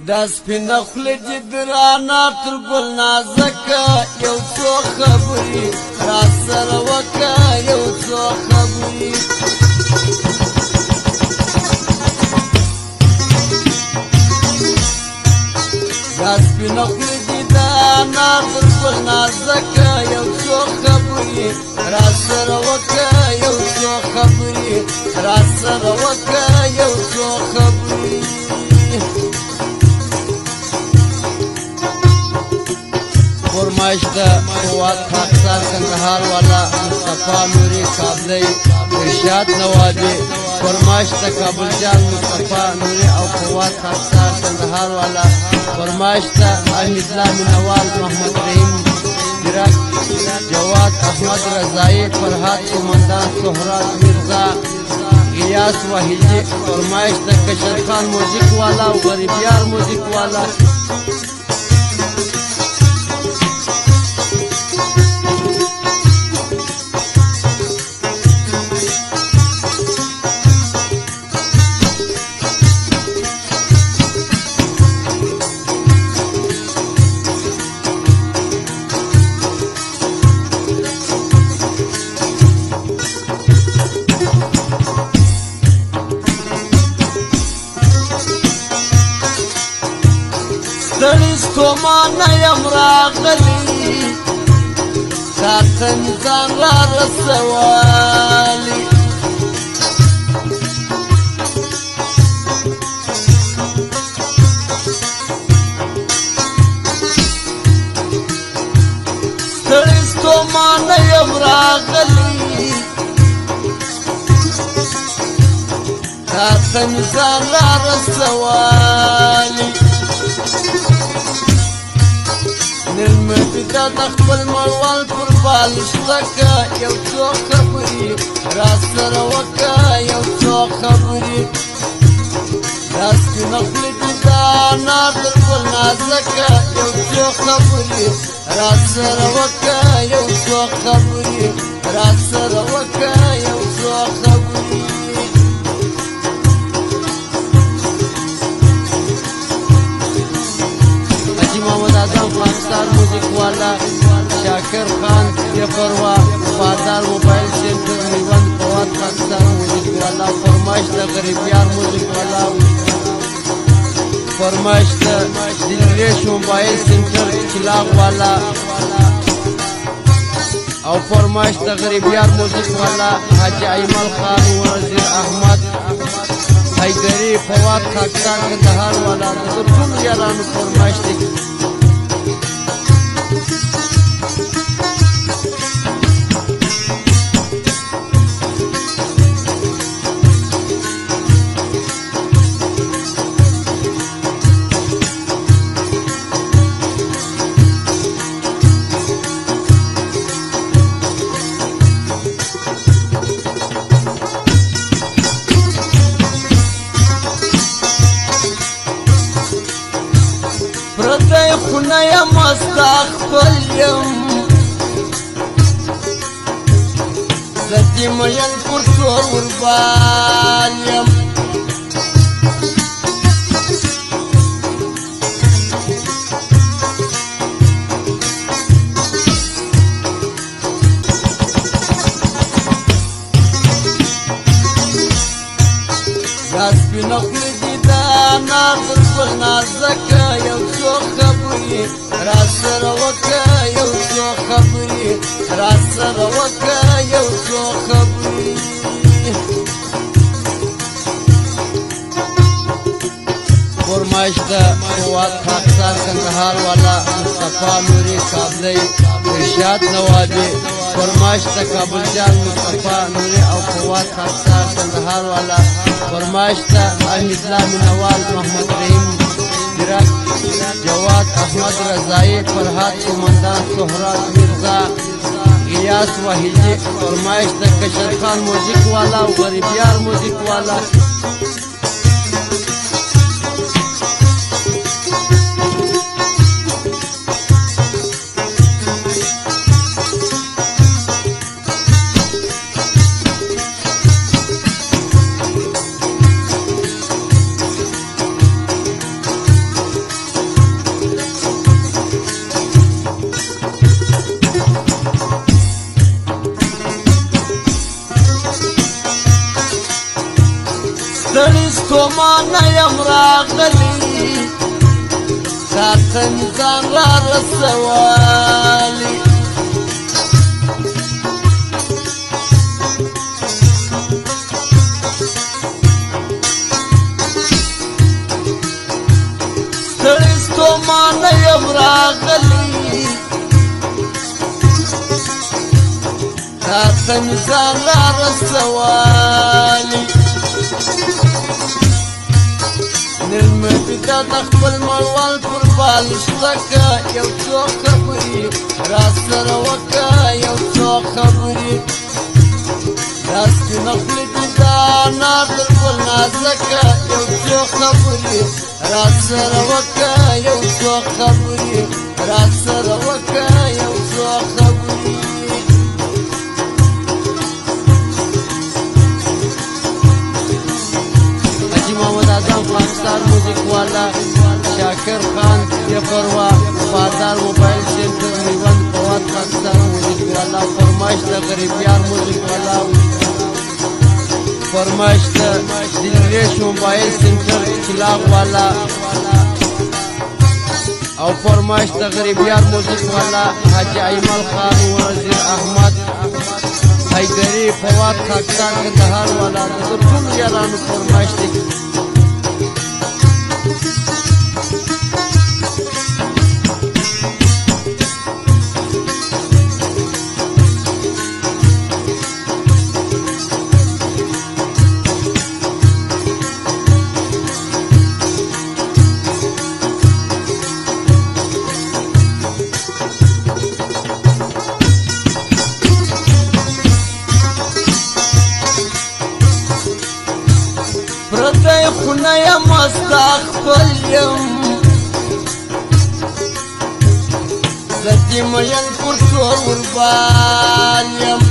دا سپینه خوله دې درانه تر ګل نازکه یو څو خبرې راسره وکړه یو څو خبرې دا سپینه خوله دې درانه تر ګل نازکه یو څو خبرې راسره وکړه یو څو خبرې راسره وکړه یو څو خبرې فرمایش دا قوات خاکسار کندهار والا مصطفی نوری کابلی ارشاد نوابی فرمایش دا کابل جان مصطفی نوری او قوات خاکسار کندهار والا فرمایش دا احمد لامي نوال محمد رحیم درک جواد احمد رضائی فرحات قمندان سهراب مرزا غیاس وحیدی فرمایش دا کشر خان موزیک والا و غریبیار موزیک والا ستړی یم راغلی ساتن ځان را رسوالي ستړی ستومانه یم راغلی ساتن ځان را رسوالي نلمدده د خپل مړوال پر بالښتکه یو څو خبرې راسره وکړه یو څو خبرې دا سپینه خوله دې د انار تر ګل نازکه یو څو خبرې راسره وکړه یو څو خبرې راسره وکړه یو څو خبرې محمد اعظم خاکسار موزیک والا شاکر خان یفروا وفادار موبایل سینٹر میوند فواد خاکسار موزیک والا فرمایش دا غریبیار موزیک والا فرمایش دا دلریش موبایل سینٹر چلاغ والا او فرمایش دا غریبیار موزیک والا حاجی ایمل خان وزیر احمد حیدری فواد خاکسار کندهار والا د ټول یارانو فرمایش دی پردی خونه یم ستا خپل یم زه دې مین پر تور وربال یم دا سپینه خوله دې د انار تر ګل نازکه یو څو خبرې راسره وکړه یو څو خبرې راسره وکړه یو څو خبرې فرمایش دا قوات خاکسار کندهار والا مصطفی نوری کابلی ارشاد نوابی فرمایش دا کابل جان مصطفی نوری او قوات خاکسار کندهار والا فرمایش دا احمد لامي نوال محمد رحیم درک جواد احمد رضائی فرحات قمندان سهراب مرزا غیاس وحیدی فرمایش دا کشر خان موزیک والا و غریبیار موزیک والا ستومانه یم راغلی تاته مې ځان را رسولی ستړی ستومانه یم راغلی تاته مې ځان را رسولی نن مې فکر د خپل مړوال پر بالښته که یو څو خبرې راسره وکړه یو څو خبرې دا سپینه خولې دې د انار تر ګل نازکه یو څو خبرې راسره وکړه یو څو خبرې راسره وکړه یو څو خبرې محمد اعظم پاکستان موزیک والا شاکر خان یفروا بازار موبایل سینٹر میوند فواد پاکستان موزیک والا فرمائش د غریبیار موزیک والا فرمائش د دلریش موبایل سینٹر چلاغ والا او فرمائش د غریبیار موزیک والا حاجی ایمل خان وزیر احمد حیدری فواد پاکستان کندهار والا د ټول یارانو فرمائش دی پردی خونه یم ستا خپل یم زه دې مین پر تور وربال یم